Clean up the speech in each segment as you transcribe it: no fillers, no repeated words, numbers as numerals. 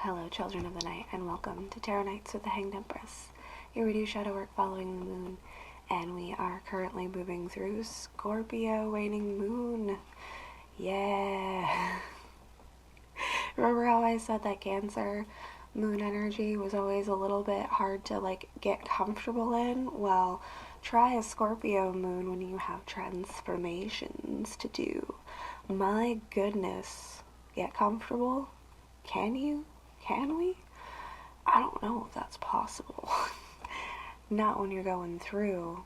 Hello, children of the night, and welcome to Tarot Nights with the Hanged Empress. Here we do shadow work following the moon, and we are currently moving through Scorpio waning moon. Yeah. Remember how I said that Cancer moon energy was always a little bit hard to get comfortable in? Well, try a Scorpio moon when you have transformations to do. My goodness. Get comfortable? Can you? Can we? I don't know if that's possible. Not when you're going through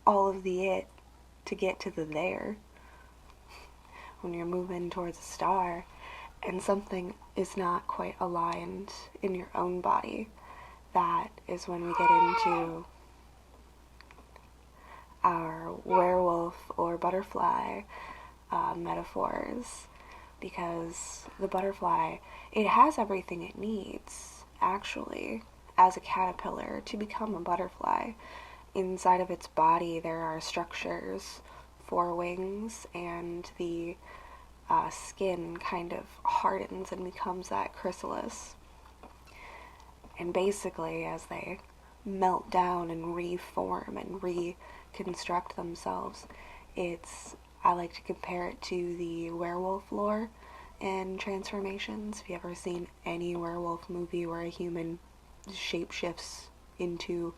all of the it to get to the there. When you're moving towards a star and something is not quite aligned in your own body, that is when we get into our werewolf or butterfly metaphors. Because the butterfly, it has everything it needs, actually, as a caterpillar to become a butterfly. Inside of its body, there are structures for wings, and the skin kind of hardens and becomes that chrysalis. And basically, as they melt down and reform and reconstruct themselves, I like to compare it to the werewolf lore in Transformations. If you've ever seen any werewolf movie where a human shapeshifts into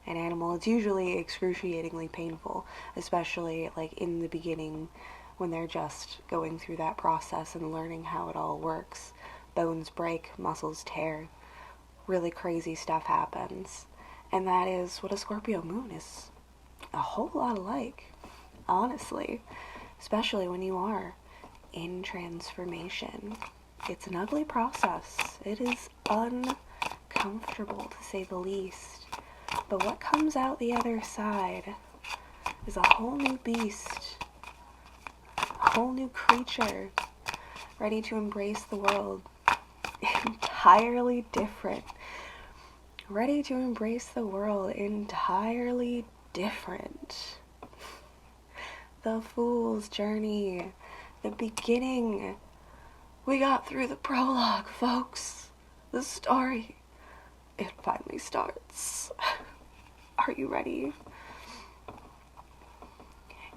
an animal, it's usually excruciatingly painful, especially in the beginning when they're just going through that process and learning how it all works. Bones break, muscles tear, really crazy stuff happens. And that is what a Scorpio moon is a whole lot alike. Honestly, especially when you are in transformation. It's an ugly process. It is uncomfortable, to say the least. But what comes out the other side is a whole new beast, a whole new creature, ready to embrace the world. Entirely different. Ready to embrace the world entirely different. The Fool's Journey, the beginning. We got through the prologue, folks. The story, it finally starts. Are you ready?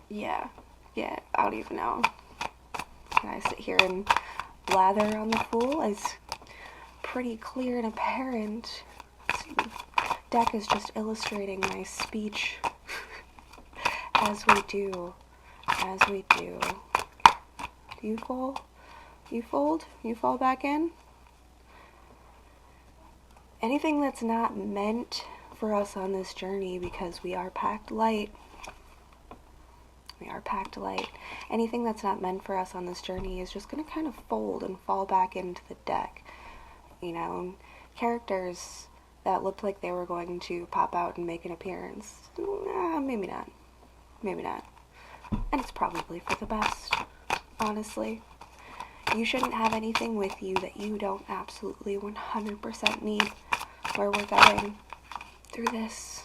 Yeah, I don't even know. Can I sit here and blather on the Fool? It's pretty clear and apparent. The deck is just illustrating my speech as we do. Do you fall? You fold? You fall back in? Anything that's not meant for us on this journey, because we are packed light. Anything that's not meant for us on this journey is just going to kind of fold and fall back into the deck. Characters that looked like they were going to pop out and make an appearance. Maybe not. And it's probably for the best, honestly. You shouldn't have anything with you that you don't absolutely 100% need where we're going through this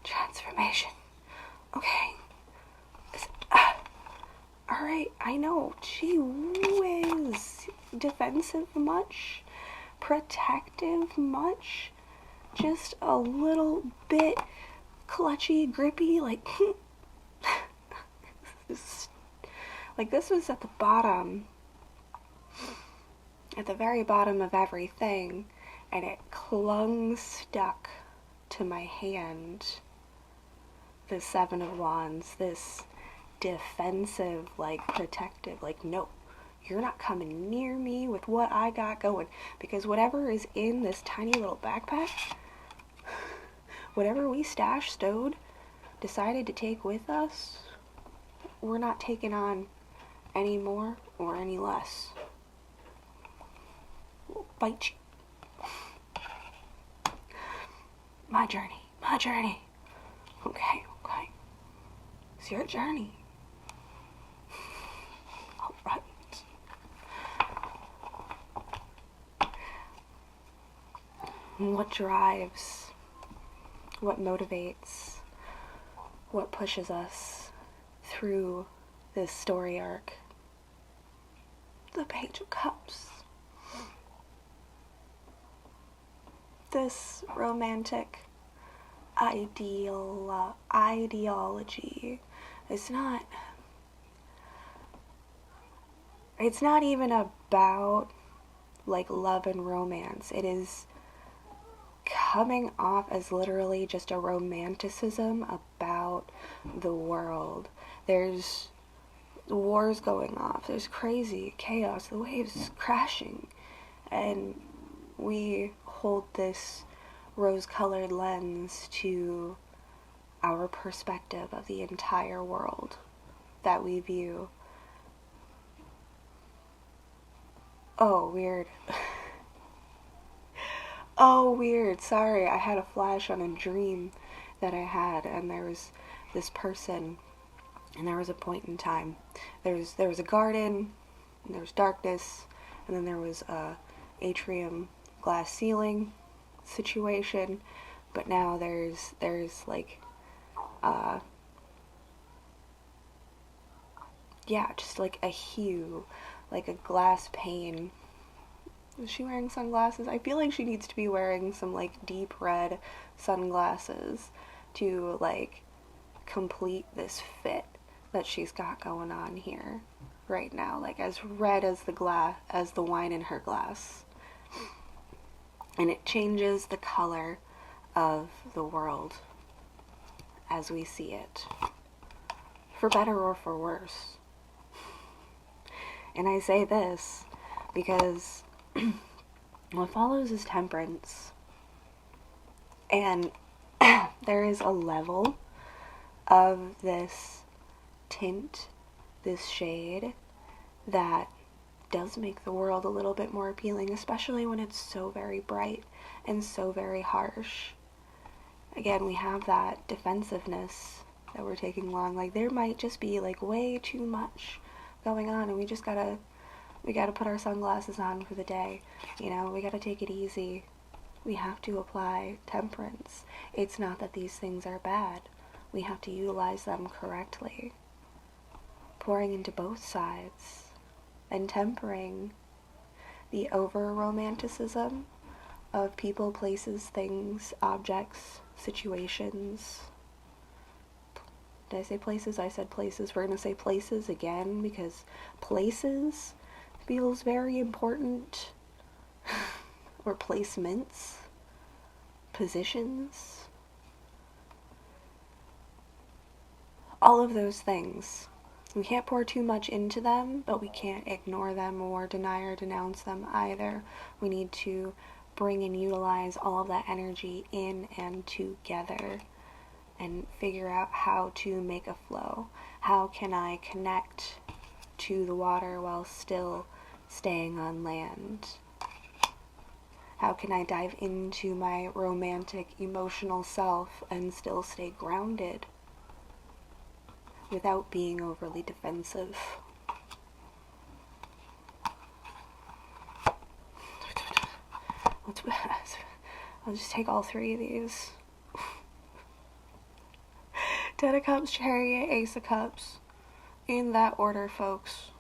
transformation. Okay. Alright, I know. Gee whiz. Defensive much? Protective much? Just a little bit clutchy, grippy, this was at the bottom, at the very bottom of everything, and it clung stuck to my hand. The Seven of Wands, this defensive, protective, no, you're not coming near me with what I got going, because whatever is in this tiny little backpack, whatever we stowed, decided to take with us, we're not taking on any more or any less. We'll bite you. My journey. Okay. It's your journey. Alright. What drives? What motivates? What pushes us through this story arc? the Page of Cups. This romantic ideology is not, it's not even about like love and romance. It is coming off as literally just a romanticism about the world. There's wars going off, there's crazy chaos, the waves crashing, and we hold this rose-colored lens to our perspective of the entire world that we view. Oh, weird. Oh, weird. Sorry, I had a flash on a dream that I had, and there was this person, and there was a point in time. There was a garden, and there was darkness, and then there was a atrium glass ceiling situation, but now there's like yeah, just like a hue, like a glass pane. Is she wearing sunglasses? I feel like she needs to be wearing some like deep red sunglasses to like complete this fit that she's got going on here right now, like as red as the wine in her glass. And it changes the color of the world as we see it, for better or for worse. And I say this because what follows is temperance. And there is a level of this tint, this shade, that does make the world a little bit more appealing, especially when it's so very bright and so very harsh. Again, we have that defensiveness that we're taking along. Like, there might just be like way too much going on, and we gotta put our sunglasses on for the day. You know, we gotta take it easy. We have to apply temperance. It's not that these things are bad. We have to utilize them correctly. Pouring into both sides and tempering the over-romanticism of people, places, things, objects, situations. Did I say places? I said places. We're going to say places again because places feels very important. Or placements, positions, all of those things. We can't pour too much into them, but we can't ignore them or deny or denounce them either. We need to bring and utilize all of that energy in and together and figure out how to make a flow. How can I connect to the water while still staying on land? How can I dive into my romantic, emotional self and still stay grounded without being overly defensive? I'll just take all three of these. Ten of Cups, Chariot, Ace of Cups. In that order, folks.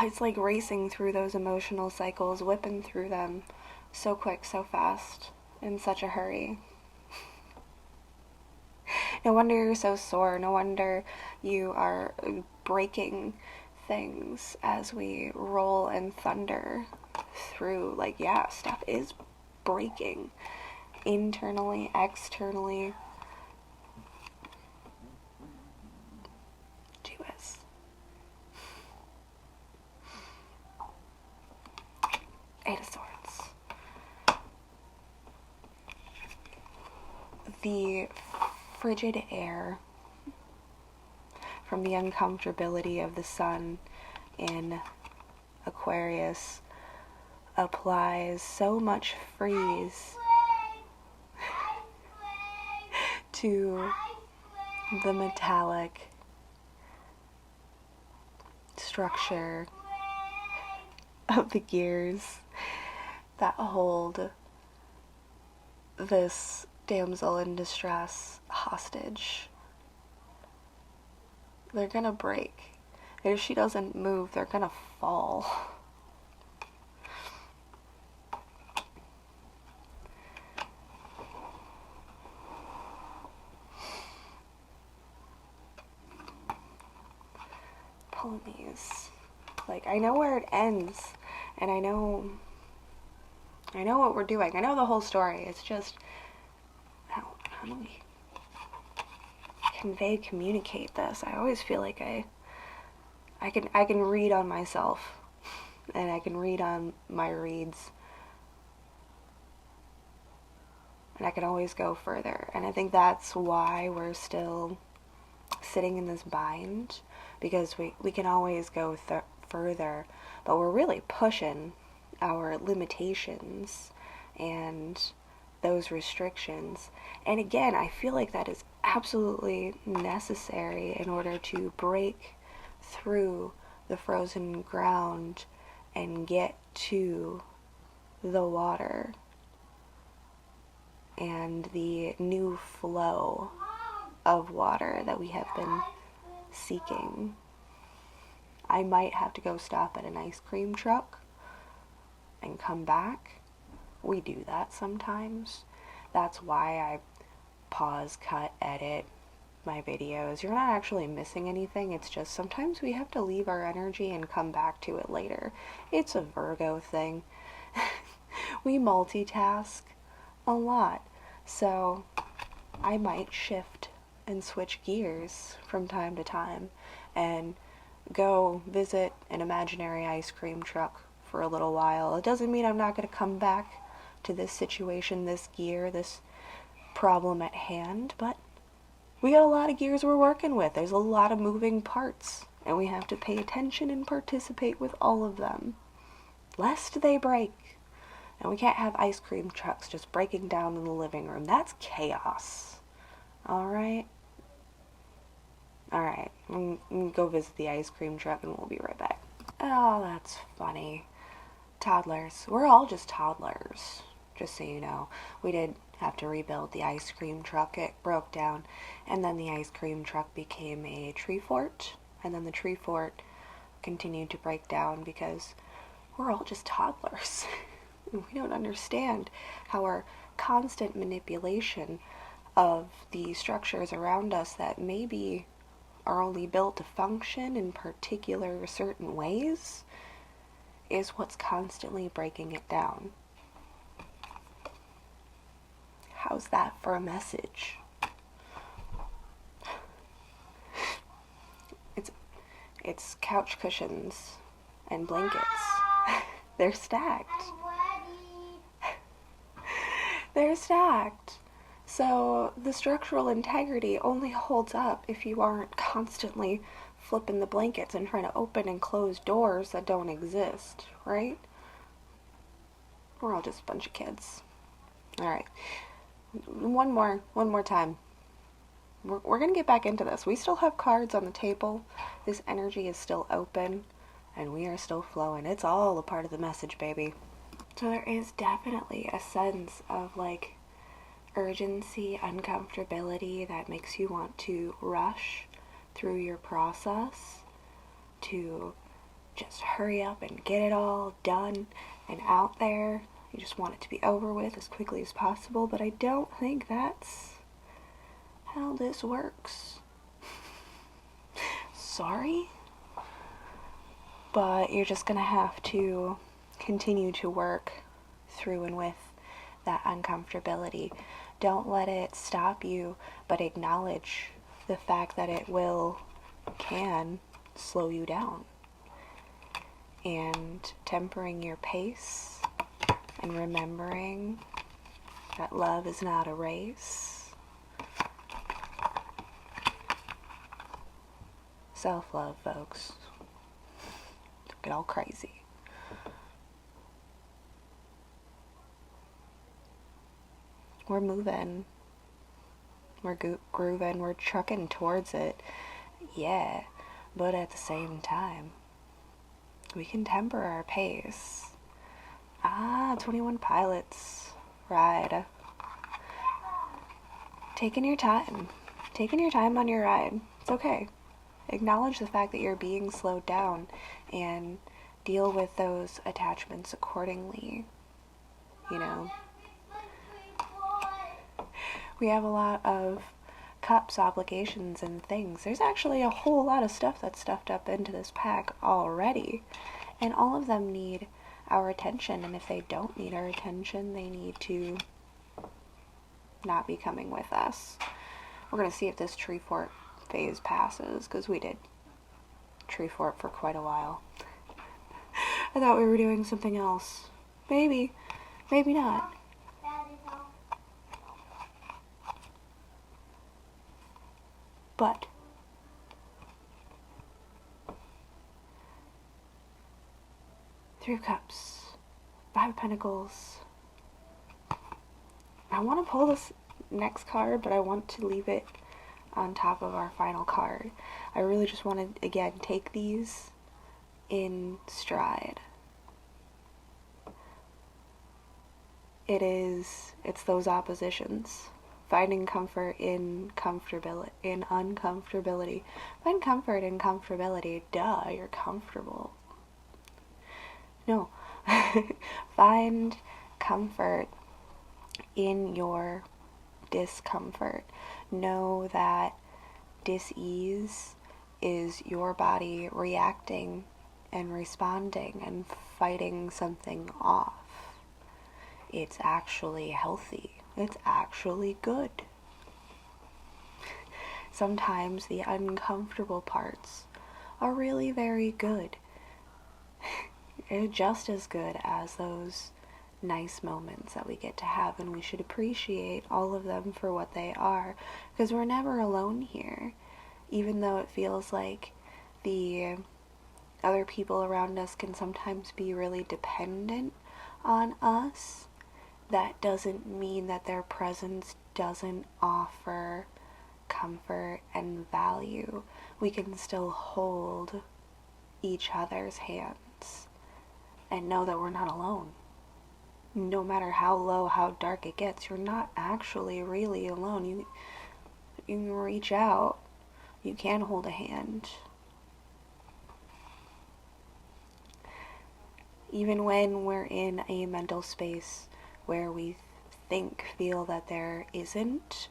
It's like racing through those emotional cycles, whipping through them so quick, so fast, in such a hurry. No wonder you're so sore. No wonder you are breaking things as we roll and thunder through. Like, yeah, stuff is breaking. Internally, externally. Jewess. Eight of Swords. The frigid air from the uncomfortability of the sun in Aquarius applies so much freeze to the metallic structure of the gears that hold this damsel in distress hostage. They're gonna break. If she doesn't move, they're gonna fall. Pulling these. Like, I know where it ends, and I know what we're doing. I know the whole story. It's just, how do we communicate this? I always feel like I can read on myself, and I can read on my reads, and I can always go further. And I think that's why we're still sitting in this bind, because we can always go further, but we're really pushing our limitations and those restrictions. And again, I feel like that is absolutely necessary in order to break through the frozen ground and get to the water and the new flow of water that we have been seeking. I might have to go stop at an ice cream truck and come back. We do that sometimes. That's why I pause, cut, edit my videos. You're not actually missing anything. It's just sometimes we have to leave our energy and come back to it later. It's a Virgo thing. We multitask a lot. So I might shift and switch gears from time to time and go visit an imaginary ice cream truck for a little while. It doesn't mean I'm not going to come back to this situation, this gear, this problem at hand, but we got a lot of gears we're working with. There's a lot of moving parts, and we have to pay attention and participate with all of them, lest they break. And we can't have ice cream trucks just breaking down in the living room. That's chaos. Alright? Alright, I'm gonna go visit the ice cream truck and we'll be right back. Oh, that's funny. Toddlers. We're all just toddlers, just so you know. We did have to rebuild the ice cream truck. It broke down, and then the ice cream truck became a tree fort, and then the tree fort continued to break down because we're all just toddlers. We don't understand how our constant manipulation of the structures around us that maybe are only built to function in particular certain ways is what's constantly breaking it down. How's that for a message? It's couch cushions and blankets. They're stacked. They're stacked. So the structural integrity only holds up if you aren't constantly flipping the blankets and trying to open and close doors that don't exist, right? We're all just a bunch of kids. Alright. One more time. We're gonna get back into this. We still have cards on the table. This energy is still open, and we are still flowing. It's all a part of the message, baby. So there is definitely a sense of, like, urgency, uncomfortability that makes you want to rush through your process, to just hurry up and get it all done and out there. You just want it to be over with as quickly as possible, but I don't think that's how this works. Sorry, but you're just gonna have to continue to work through and with that uncomfortability. Don't let it stop you, but acknowledge the fact that it can slow you down. And tempering your pace and remembering that love is not a race. Self-love, folks. Don't get all crazy. We're moving. We're grooving. We're trucking towards it. Yeah, but at the same time, we can temper our pace. 21 Pilots ride. Taking your time. Taking your time on your ride. It's okay. Acknowledge the fact that you're being slowed down and deal with those attachments accordingly. You know, we have a lot of cups, obligations, and things. There's actually a whole lot of stuff that's stuffed up into this pack already, and all of them need our attention, and if they don't need our attention, they need to not be coming with us. We're going to see if this tree fort phase passes, because we did tree fort for quite a while. I thought we were doing something else. Maybe not. But Three of Cups, Five of Pentacles. I want to pull this next card, but I want to leave it on top of our final card. I really just want to, again, take these in stride. It's those oppositions. Finding comfort in uncomfortability. Find comfort in comfortability. Duh, you're comfortable. No. Find comfort in your discomfort. Know that dis-ease is your body reacting and responding and fighting something off. It's actually healthy. It's actually good. Sometimes the uncomfortable parts are really very good. They're just as good as those nice moments that we get to have, and we should appreciate all of them for what they are, because we're never alone here. Even though it feels like the other people around us can sometimes be really dependent on us, that doesn't mean that their presence doesn't offer comfort and value. We can still hold each other's hands and know that we're not alone. No matter how low, how dark it gets, you're not actually really alone. You can reach out. You can hold a hand. Even when we're in a mental space where we feel that there isn't,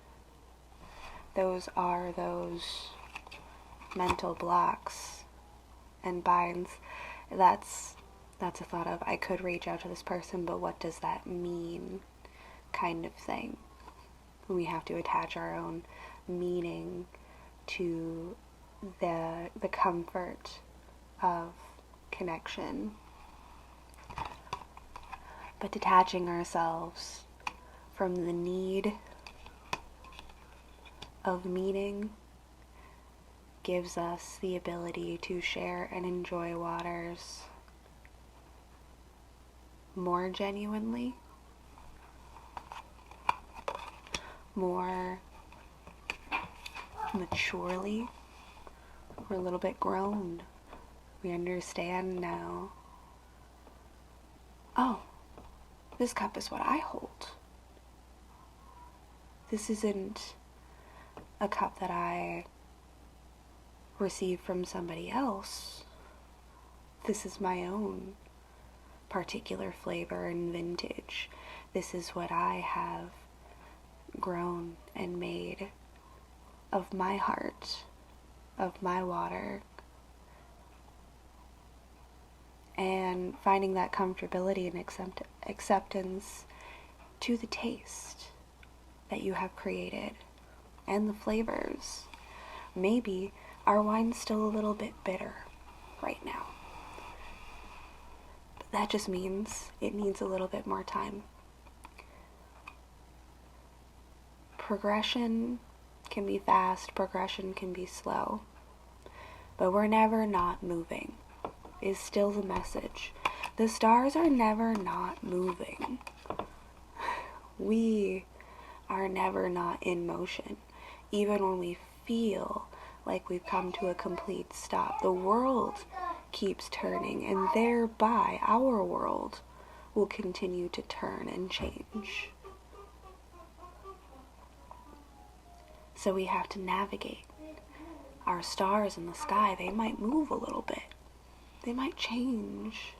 those are those mental blocks and binds. That's a thought of, I could reach out to this person, but what does that mean, kind of thing. We have to attach our own meaning to the comfort of connection. But detaching ourselves from the need of meaning gives us the ability to share and enjoy waters more genuinely, more maturely. We're a little bit grown. We understand now. Oh, this cup is what I hold. This isn't a cup that I received from somebody else. This is my own particular flavor and vintage. This is what I have grown and made of my heart, of my water, and finding that comfortability and acceptance to the taste that you have created and the flavors. Maybe our wine's still a little bit bitter right now. But that just means it needs a little bit more time. Progression can be fast, progression can be slow, but we're never not moving, is still the message. The stars are never not moving. We are never not in motion, even when we feel like we've come to a complete stop. The world keeps turning, and thereby our world will continue to turn and change. So we have to navigate our stars in the sky, they might move a little bit. They might change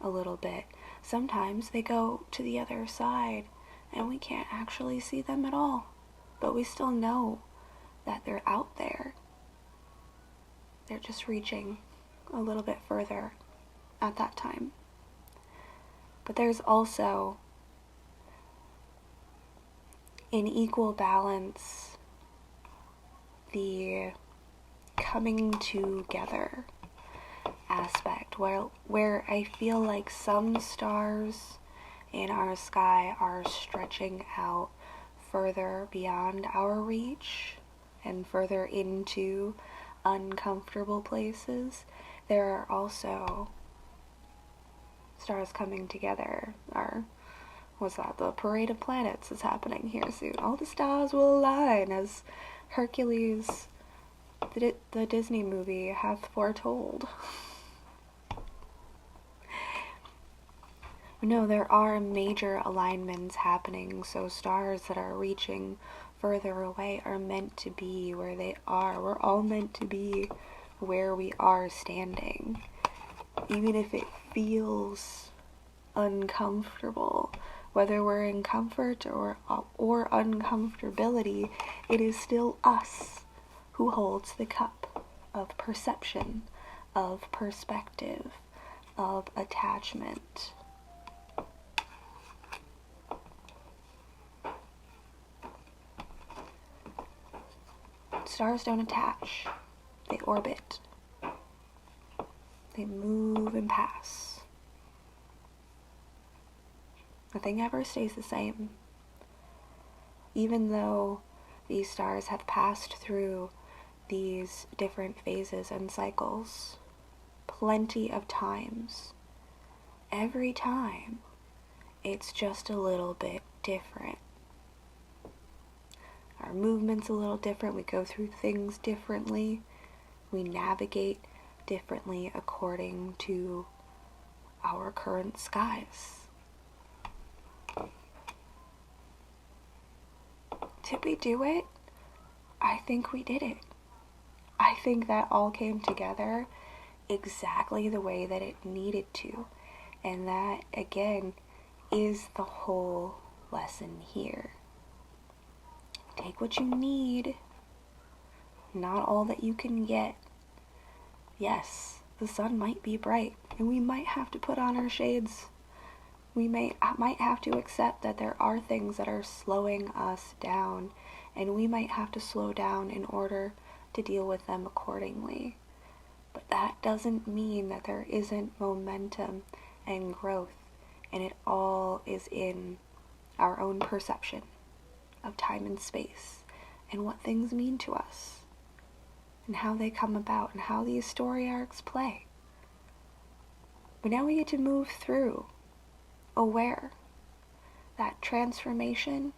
a little bit. Sometimes they go to the other side and we can't actually see them at all, but we still know that they're out there. They're just reaching a little bit further at that time. But there's also in equal balance the coming together aspect, where I feel like some stars in our sky are stretching out further beyond our reach and further into uncomfortable places. There are also stars coming together. What's that? The parade of planets is happening here soon. All the stars will align as Hercules, the Disney movie, hath foretold. No, there are major alignments happening, so stars that are reaching further away are meant to be where they are. We're all meant to be where we are standing. Even if it feels uncomfortable, whether we're in comfort or uncomfortability, it is still us who holds the cup of perception, of perspective, of attachment. Stars don't attach, they orbit. They move and pass. Nothing ever stays the same. Even though these stars have passed through these different phases and cycles plenty of times, every time it's just a little bit different. Our movement's a little different, we go through things differently, we navigate differently according to our current skies. Did we do it? I think we did it. I think that all came together exactly the way that it needed to. And that, again, is the whole lesson here. Take what you need, not all that you can get. Yes, the sun might be bright, and we might have to put on our shades. We might have to accept that there are things that are slowing us down, and we might have to slow down in order to deal with them accordingly. But that doesn't mean that there isn't momentum and growth, and it all is in our own perception of time and space, and what things mean to us, and how they come about, and how these story arcs play. But now we get to move through, aware that transformation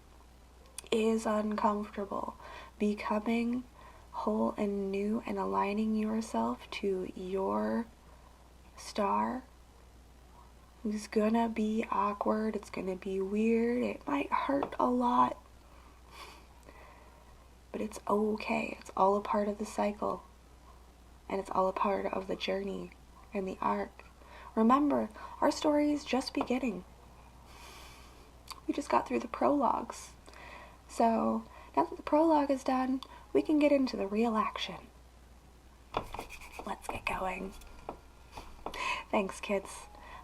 is uncomfortable. Becoming whole and new and aligning yourself to your star is gonna be awkward, it's gonna be weird, it might hurt a lot, but it's okay. It's all a part of the cycle, and it's all a part of the journey and the arc. Remember, our story is just beginning. We just got through the prologues. So now that the prologue is done, we can get into the real action. Let's get going. Thanks, kids.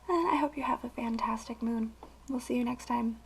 And I hope you have a fantastic moon. We'll see you next time.